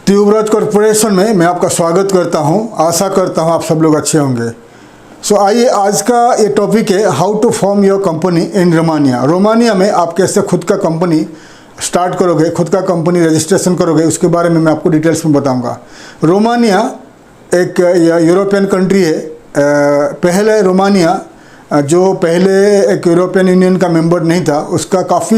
ट्यूबराज corporation में मैं आपका स्वागत करता हूं। आशा करता हूं आप सब लोग अच्छे होंगे। आइए आज का ये टॉपिक है how to form your company in Romania. Romania में आप कैसे खुद का कंपनी स्टार्ट करोगे, खुद का कंपनी रजिस्ट्रेशन करोगे, उसके बारे में मैं आपको डिटेल्स में बताऊंगा। रोमानिया एक यूरोपियन कंट्री है। पहले रोमानिया जो पहले एक यूरोपियन यूनियन का मेंबर नहीं था, उसका काफ़ी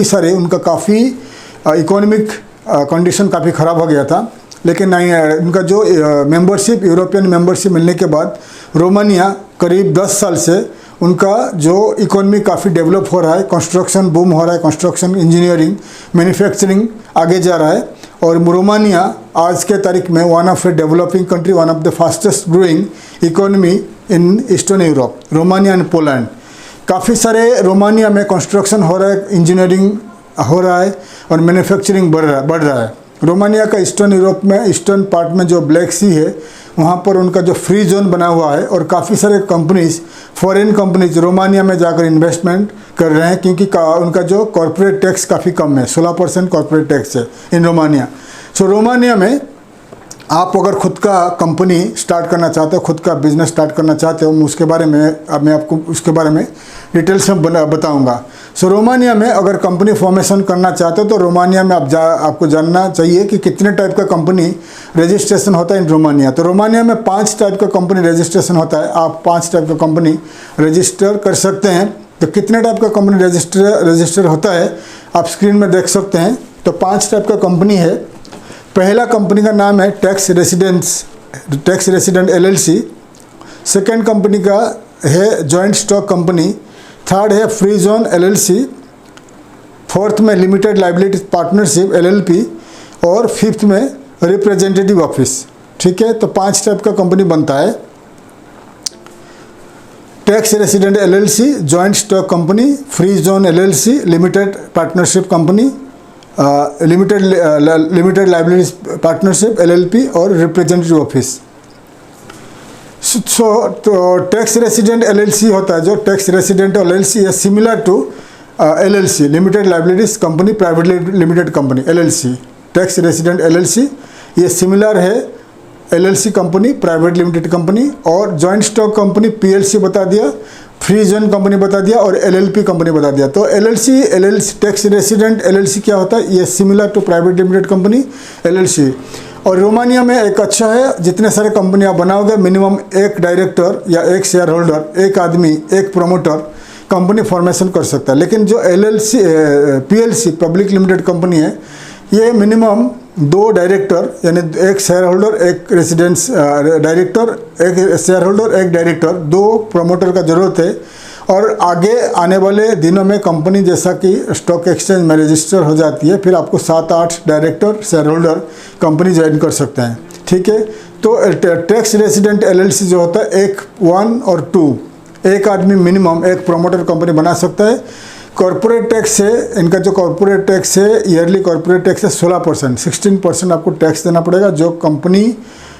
इकोनॉमिक कंडीशन काफ़ी ख़राब हो गया था। लेकिन नहीं, उनका जो मेंबरशिप, यूरोपियन मेंबरशिप मिलने के बाद रोमानिया करीब 10 साल से उनका जो इकोनॉमी काफ़ी डेवलप हो रहा है, कंस्ट्रक्शन बूम हो रहा है, कंस्ट्रक्शन, इंजीनियरिंग, मैन्युफैक्चरिंग आगे जा रहा है। और रोमानिया आज के तारीख में one of the developing country, one of the fastest growing economy in eastern Europe, Romania and Poland. काफ़ी सारे रोमानिया में कंस्ट्रक्शन हो रहा है, इंजीनियरिंग हो रहा है और मैन्युफैक्चरिंग बढ़ रहा है। रोमानिया का ईस्टर्न यूरोप में, ईस्टर्न पार्ट में जो ब्लैक सी है, वहाँ पर उनका जो फ्री जोन बना हुआ है और काफ़ी सारे कंपनीज, फॉरेन कंपनीज रोमानिया में जाकर इन्वेस्टमेंट कर रहे हैं, क्योंकि उनका जो कॉर्पोरेट टैक्स काफ़ी कम है, 16% कॉर्पोरेट टैक्स है इन रोमानिया। रोमानिया में आप अगर खुद का कंपनी स्टार्ट करना चाहते हो, खुद का बिजनेस स्टार्ट करना चाहते हो, उसके बारे में अब मैं आपको उसके बारे में डिटेल्स में बताऊंगा। रोमानिया में अगर कंपनी फॉर्मेशन करना चाहते हो तो रोमानिया में आपको जानना चाहिए कि कितने टाइप का कंपनी रजिस्ट्रेशन होता है इन रोमानिया। तो रोमानिया में 5 टाइप का कंपनी रजिस्ट्रेशन होता है। आप 5 टाइप का कंपनी रजिस्टर कर सकते हैं। तो कितने टाइप का कंपनी रजिस्टर होता है आप स्क्रीन में देख सकते हैं। तो 5 टाइप का कंपनी है। पहला कंपनी का नाम है tax resident LLC। Second company का है जॉइंट स्टॉक कंपनी। थर्ड है फ्री जोन LLC। फोर्थ में लिमिटेड लाइबिलिटी पार्टनरशिप LLP। और फिफ्थ में रिप्रेजेंटेटिव ऑफिस। ठीक है, तो 5 टाइप का कंपनी बनता है। Tax resident LLC, joint stock company, free zone LLC, limited partnership company, limited liability partnership LLP और रिप्रेजेंटेटिव ऑफिस। तो टैक्स रेसिडेंट LLC होता है, जो टैक्स रेसिडेंट LLC है similar to LLC, limited liabilities company, private limited company LLC। Tax resident LLC ये similar है LLC company, private limited company. और joint stock company PLC बता दिया, फ्री जोन कंपनी बता दिया और LLP कंपनी बता दिया। तो LLC टैक्स रेसिडेंट LLC क्या होता है, ये similar to private limited company LLC। और रोमानिया में एक अच्छा है, जितने सारे कंपनी आप बनाओगे मिनिमम एक डायरेक्टर या एक शेयर होल्डर, एक आदमी, एक प्रोमोटर कंपनी फॉर्मेशन कर सकता है। लेकिन जो PLC पब्लिक लिमिटेड कंपनी है, ये मिनिमम 2 डायरेक्टर यानी एक शेयर होल्डर, एक रेसिडेंस डायरेक्टर, एक शेयर होल्डर, एक डायरेक्टर, 2 प्रमोटर का ज़रूरत है। और आगे आने वाले दिनों में कंपनी जैसा कि स्टॉक एक्सचेंज में रजिस्टर हो जाती है, फिर आपको 7-8 director, share holder company join कर सकते हैं। ठीक है, तो टैक्स रेसिडेंट LLC जो होता है 1 और 2, एक आदमी मिनिमम एक प्रमोटर कंपनी बना सकता है। कॉर्पोरेट टैक्स है, इनका जो कॉर्पोरेट टैक्स है, ईयरली कॉर्पोरेट टैक्स है 16%, 16% आपको टैक्स देना पड़ेगा, जो कंपनी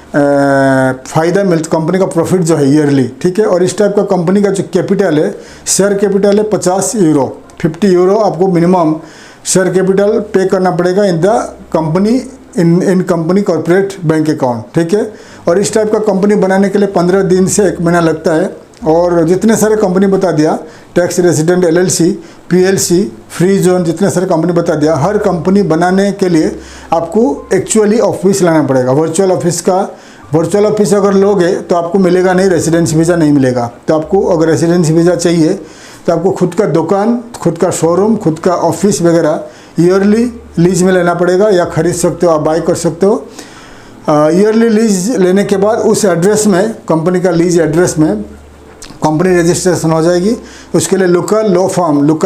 फ़ायदा मिलता, कंपनी का प्रॉफिट जो है ईयरली। ठीक है, और इस टाइप का कंपनी का जो कैपिटल है, शेयर कैपिटल है 50 यूरो, 50 यूरो आपको मिनिमम शेयर कैपिटल पे करना पड़ेगा in the company, in company corporate bank account. ठीक है, और इस टाइप का कंपनी बनाने के लिए 15 दिन से 1 महीना लगता है। और जितने सारे कंपनी बता दिया, tax resident LLC, PLC, free zone, जितने सारे कंपनी बता दिया, हर कंपनी बनाने के लिए आपको एक्चुअली ऑफिस लाना पड़ेगा। वर्चुअल ऑफिस अगर लोगे तो आपको मिलेगा नहीं, रेसिडेंसी वीज़ा नहीं मिलेगा। तो आपको अगर रेसिडेंसी वीज़ा चाहिए तो आपको खुद का दुकान, खुद का शोरूम, खुद का ऑफिस वगैरह ईयरली लीज में लेना पड़ेगा, या खरीद सकते हो, आप बाई कर सकते हो। ईयरली लीज लेने के बाद उस एड्रेस में, कंपनी का लीज एड्रेस में कंपनी रजिस्ट्रेशन हो जाएगी। उसके लिए लोकल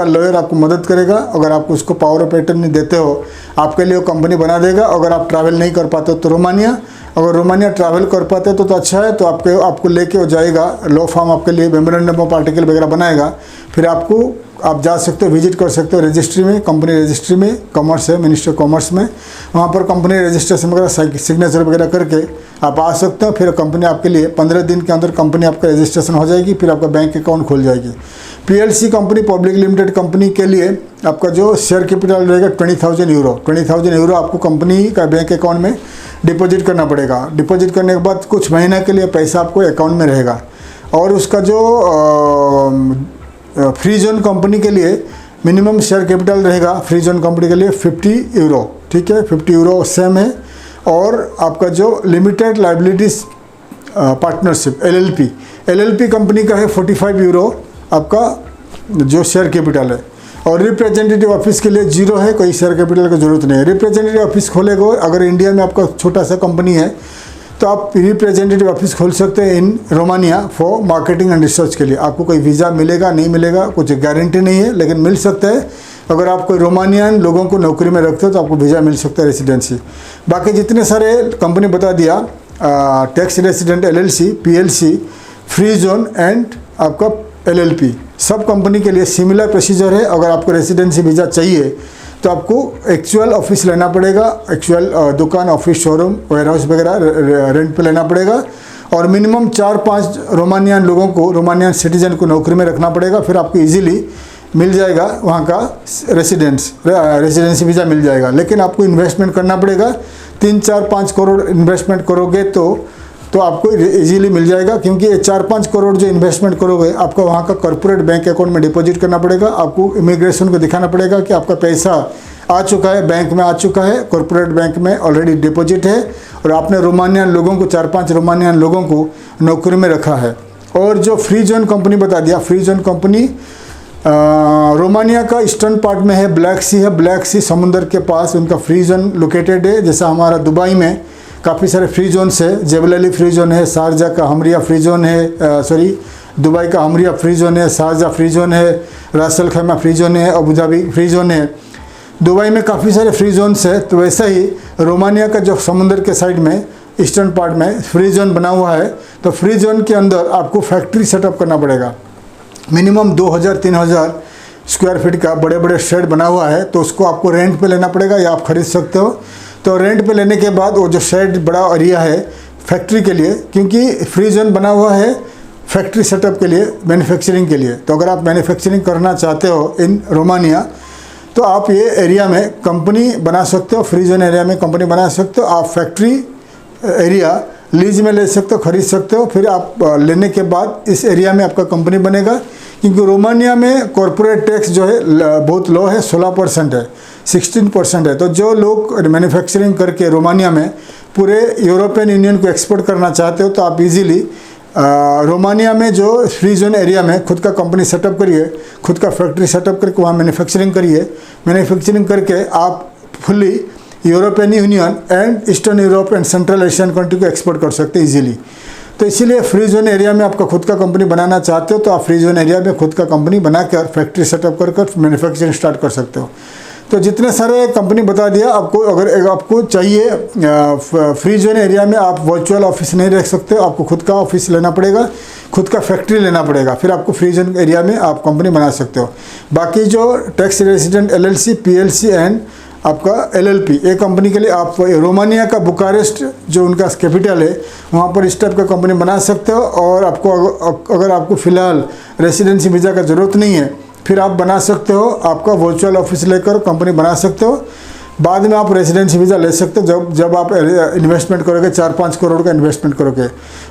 लॉयर आपको मदद करेगा। अगर आप उसको पावर ऑफ अटर्नी देते हो, आपके लिए वो कंपनी बना देगा। अगर आप ट्रैवल नहीं कर पाते हो तो रोमानिया, अगर रोमानिया ट्रैवल कर पाते हो तो अच्छा है, तो आपको लेके हो जाएगा लॉ फॉर्म, आपके लिए मेमोरेंडम ऑफ आर्टिकल वगैरह बनाएगा। फिर आप जा सकते हो, विजिट कर सकते हो रजिस्ट्री में, कंपनी रजिस्ट्री में, कॉमर्स है, मिनिस्ट्री ऑफ कॉमर्स में, वहाँ पर कंपनी रजिस्ट्रेशन वगैरह सिग्नेचर वगैरह करके आप आ सकते हो। फिर कंपनी आपके लिए 15 दिन के अंदर कंपनी आपका रजिस्ट्रेशन हो जाएगी, फिर आपका बैंक अकाउंट खुल जाएगी। PLC company, public limited company के लिए आपका जो शेयर कैपिटल रहेगा 20,000 यूरो, 20,000 यूरो आपको कंपनी का बैंक अकाउंट में डिपॉजिट करना पड़ेगा। डिपॉजिट करने के बाद कुछ महीने के लिए पैसा आपको अकाउंट में रहेगा। और उसका जो फ्री जोन कंपनी के लिए मिनिमम शेयर कैपिटल रहेगा फ्री जोन कंपनी के लिए 50 यूरो, ठीक है, 50 यूरो सेम है। और आपका जो limited liabilities partnership LLP company का है 45 यूरो आपका जो शेयर कैपिटल है। और रिप्रेजेंटेटिव ऑफिस के लिए 0 है, कोई शेयर कैपिटल की ज़रूरत नहीं है। रिप्रेजेंटेटिव ऑफिस खोलेगा अगर इंडिया में आपका छोटा सा कंपनी है तो आप रिप्रेजेंटेटिव ऑफिस खोल सकते हैं इन Romania for marketing and research के लिए। आपको कोई वीज़ा मिलेगा नहीं मिलेगा कुछ गारंटी नहीं है, लेकिन मिल सकता है। अगर आप कोई रोमानियन लोगों को नौकरी में रखते हो तो आपको वीज़ा मिल सकता है रेसिडेंसी। बाकी जितने सारे कंपनी बता दिया, tax resident LLC, PLC, free zone and आपका एलएलपी, सब कंपनी के लिए सिमिलर प्रोसीजर है। अगर आपको रेसिडेंसी वीज़ा चाहिए तो आपको एक्चुअल ऑफिस लेना पड़ेगा, एक्चुअल दुकान, ऑफिस, शोरूम, वेयरहाउस वगैरह रेंट पे लेना पड़ेगा। और मिनिमम 4-5 रोमानियन लोगों को, रोमानियन सिटीजन को नौकरी में रखना पड़ेगा। फिर आपको इजीली मिल जाएगा वहाँ का रेसिडेंसी वीज़ा मिल जाएगा। लेकिन आपको इन्वेस्टमेंट करना पड़ेगा, 3-4-5 करोड़ इन्वेस्टमेंट करोगे तो आपको इजीली मिल जाएगा। क्योंकि ये 4-5 करोड़ जो इन्वेस्टमेंट करोगे आपको वहाँ का कॉर्पोरेट बैंक अकाउंट में डिपॉजिट करना पड़ेगा। आपको इमिग्रेशन को दिखाना पड़ेगा कि आपका पैसा आ चुका है, बैंक में आ चुका है, कॉर्पोरेट बैंक में ऑलरेडी डिपॉजिट है और आपने रोमानियन लोगों को, 4-5 रोमानियन लोगों को नौकरी में रखा है। और जो फ्री जोन कंपनी बता दिया, फ्री जोन कंपनी रोमानिया का ईस्टर्न पार्ट में है, ब्लैक सी है, ब्लैक सी समुंदर के पास उनका फ्री जोन लोकेटेड है। जैसा हमारा दुबई में काफ़ी सारे फ्री जोन्स है, जेबल अली फ्री जोन है, शारजा का हमरिया फ्री जोन है, दुबई का हमरिया फ्री जोन है, शारजा फ्री जोन है, रास अल खैमा फ्री जोन है, अबू धाबी फ्री जोन है। दुबई में काफ़ी सारे फ्री जोन्स है। तो वैसा ही रोमानिया का जो समुंदर के साइड में ईस्टर्न पार्ट में फ्री जोन बना हुआ है, तो फ्री जोन के अंदर आपको फैक्ट्री सेटअप करना पड़ेगा। मिनिमम 2000-3000 स्क्वायर फीट का बड़े बड़े शेड बना हुआ है, तो उसको आपको रेंट पे लेना पड़ेगा या आप खरीद सकते हो। तो रेंट पे लेने के बाद वो जो शेड बड़ा एरिया है फैक्ट्री के लिए, क्योंकि फ्री जोन बना हुआ है फैक्ट्री सेटअप के लिए, मैन्युफैक्चरिंग के लिए। तो अगर आप मैन्युफैक्चरिंग करना चाहते हो इन रोमानिया तो आप ये एरिया में कंपनी बना सकते हो, फ्री जोन एरिया में कंपनी बना सकते हो। आप फैक्ट्री एरिया लीज में ले सकते हो, खरीद सकते हो। फिर आप लेने के बाद इस एरिया में आपका कंपनी बनेगा। क्योंकि रोमानिया में कॉरपोरेट टैक्स जो है बहुत लो है, 16% है, 16% है। तो जो लोग मैन्युफैक्चरिंग करके रोमानिया में पूरे यूरोपियन यूनियन को एक्सपोर्ट करना चाहते हो तो आप इजीली रोमानिया में जो फ्री जोन एरिया में खुद का कंपनी सेटअप करिए, खुद का फैक्ट्री सेटअप करके वहाँ मैन्युफैक्चरिंग करिए। मैन्युफैक्चरिंग करके आप fully European union and eastern Europe and central Asian country को एक्सपोर्ट कर सकते हैं इजीली। तो इसीलिए फ्री जोन एरिया में आपका खुद का कंपनी बनाना चाहते हो तो आप फ्री जोन एरिया में खुद का कंपनी बनाकर फैक्ट्री सेटअप कर मैन्युफैक्चरिंग स्टार्ट कर सकते हो। तो जितने सारे कंपनी बता दिया आपको, अगर आपको चाहिए फ्री जोन एरिया में आप वर्चुअल ऑफिस नहीं रख सकते, आपको खुद का ऑफिस लेना पड़ेगा, खुद का फैक्ट्री लेना पड़ेगा, फिर आपको फ्री जोन एरिया में आप कंपनी बना सकते हो। बाकी जो tax resident LLC, PLC and आपका एलएलपी, ये कंपनी के लिए आप रोमानिया का बुकारेस्ट जो उनका कैपिटल है वहाँ पर इस टाइप का कंपनी बना सकते हो। और आपको अगर आपको फ़िलहाल रेसिडेंसी वीज़ा का ज़रूरत नहीं है फिर आप बना सकते हो, आपका वर्चुअल ऑफिस लेकर कंपनी बना सकते हो। बाद में आप रेसिडेंसी वीज़ा ले सकते हो जब आप इन्वेस्टमेंट करोगे, 4-5 करोड़ का इन्वेस्टमेंट करोगे।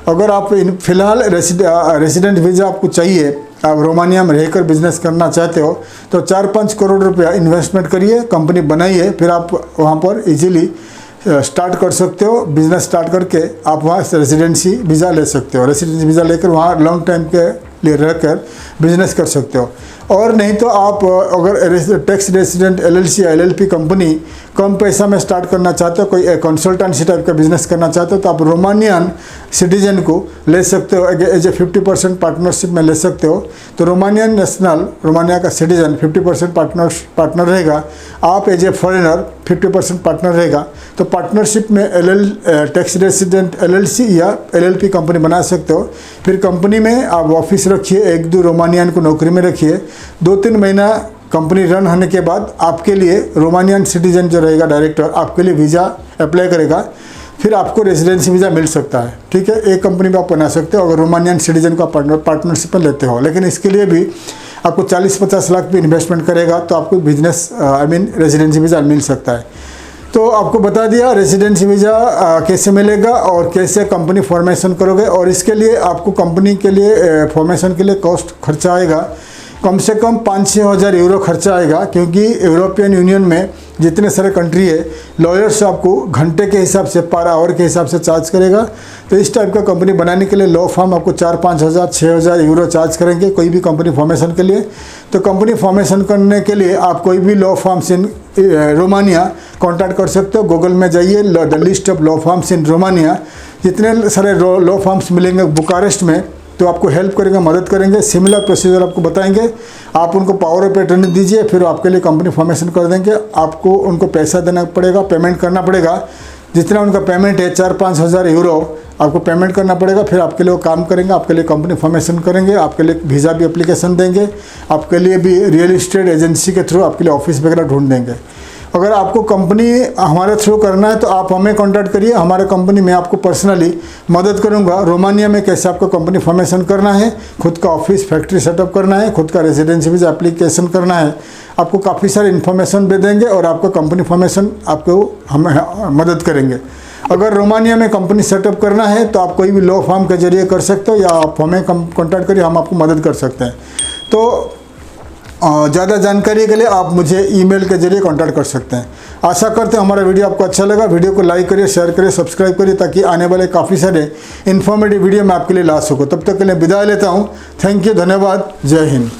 अगर आप फ़िलहाल रेसिडेंट वीज़ा आपको चाहिए, आप रोमानिया में रहकर बिजनेस करना चाहते हो तो 4-5 करोड़ रुपया इन्वेस्टमेंट करिए, कंपनी बनाइए, फिर आप वहाँ पर इजीली स्टार्ट कर सकते हो। बिजनेस स्टार्ट करके आप वहाँ रेसिडेंसी वीज़ा ले सकते हो। रेसिडेंसी वीज़ा लेकर वहाँ लॉन्ग टाइम के लिए रहकर बिजनेस कर सकते हो। और नहीं तो आप अगर टैक्स रेसिडेंट एलएलसी या एलएलपी कंपनी कम पैसा में स्टार्ट करना चाहते हो, कोई कंसल्टेंसी टाइप का बिजनेस करना चाहते हो तो आप रोमानियन सिटीजन को ले सकते हो, एज ए 50% पार्टनरशिप में ले सकते हो। तो रोमानियन नेशनल, रोमानिया का सिटीजन 50% पार्टनर रहेगा, आप एज ए फॉरेनर 50% पार्टनर रहेगा। तो पार्टनरशिप में टैक्स रेसिडेंट एलएलसी या एलएलपी कंपनी बना सकते हो। फिर कंपनी में आप ऑफिस रखिए, 1-2 रोमानियन को नौकरी में रखिए, 2-3 महीना कंपनी रन होने के बाद आपके लिए रोमानियन सिटीजन जो रहेगा डायरेक्टर आपके लिए वीज़ा अप्लाई करेगा, फिर आपको रेजिडेंसी वीज़ा मिल सकता है। ठीक है, एक कंपनी में आप बना सकते हो अगर रोमानियन सिटीजन को पार्टनरशिप में लेते हो। लेकिन इसके लिए भी आपको 40-50 लाख भी इन्वेस्टमेंट करेगा तो आपको बिजनेस रेजिडेंसी वीज़ा मिल सकता है। तो आपको बता दिया रेजिडेंसी वीज़ा कैसे मिलेगा और कैसे कंपनी फॉर्मेशन करोगे। और इसके लिए आपको कंपनी के लिए फॉर्मेशन के लिए कॉस्ट खर्चा आएगा कम से कम 5-6 हज़ार यूरो खर्चा आएगा, क्योंकि यूरोपियन यूनियन में जितने सारे कंट्री है लॉयर्स आपको घंटे के हिसाब से पर आवर के हिसाब से चार्ज करेगा। तो इस टाइप का कंपनी बनाने के लिए लॉ फर्म आपको 4-5 हज़ार 6 हज़ार यूरो चार्ज करेंगे कोई भी कंपनी फॉर्मेशन के लिए। तो कंपनी फॉर्मेशन करने के लिए आप कोई भी लॉ फर्म्स इन रोमानिया कॉन्टैक्ट कर सकते हो। गूगल में जाइए the list of law firms in Romania, जितने सारे लॉ फर्म्स मिलेंगे बुकारेस्ट में तो आपको हेल्प करेंगे, मदद करेंगे, सिमिलर प्रोसीजर आपको बताएंगे। आप उनको पावर ऑफ अटर्नी दीजिए, फिर आपके लिए कंपनी फॉर्मेशन कर देंगे। आपको उनको पैसा देना पड़ेगा, पेमेंट करना पड़ेगा। जितना उनका पेमेंट है 4-5 हज़ार यूरो आपको पेमेंट करना पड़ेगा। फिर आपके लिए वो काम करेंगे, आपके लिए कंपनी फॉर्मेशन करेंगे, आपके लिए वीज़ा भी एप्लीकेशन देंगे, आपके लिए भी रियल इस्टेट एजेंसी के थ्रू आपके लिए ऑफिस वगैरह ढूंढ देंगे। अगर आपको कंपनी हमारे थ्रू करना है तो आप हमें कांटेक्ट करिए। हमारे कंपनी में आपको पर्सनली मदद करूंगा रोमानिया में कैसे आपको कंपनी फॉर्मेशन करना है, खुद का ऑफिस फैक्ट्री सेटअप करना है, खुद का रेजिडेंसी वीज़ा एप्लीकेशन करना है। आपको काफ़ी सारी इन्फॉर्मेशन दे देंगे और आपका कंपनी फॉर्मेशन आपको हम मदद करेंगे। अगर रोमानिया में कंपनी सेटअप करना है तो आप कोई भी लॉ फर्म के जरिए कर सकते हो या आप हमें कॉन्टैक्ट करिए, हम आपको मदद कर सकते हैं। तो ज़्यादा जानकारी के लिए आप मुझे ईमेल के जरिए कांटेक्ट कर सकते हैं। आशा करते हैं हमारा वीडियो आपको अच्छा लगा। वीडियो को लाइक करिए, शेयर करिए, सब्सक्राइब करिए, ताकि आने वाले काफ़ी सारे इन्फॉर्मेटिव वीडियो मैं आपके लिए ला सकूँ। तब तक के लिए विदाई लेता हूँ। थैंक यू, धन्यवाद, जय हिंद।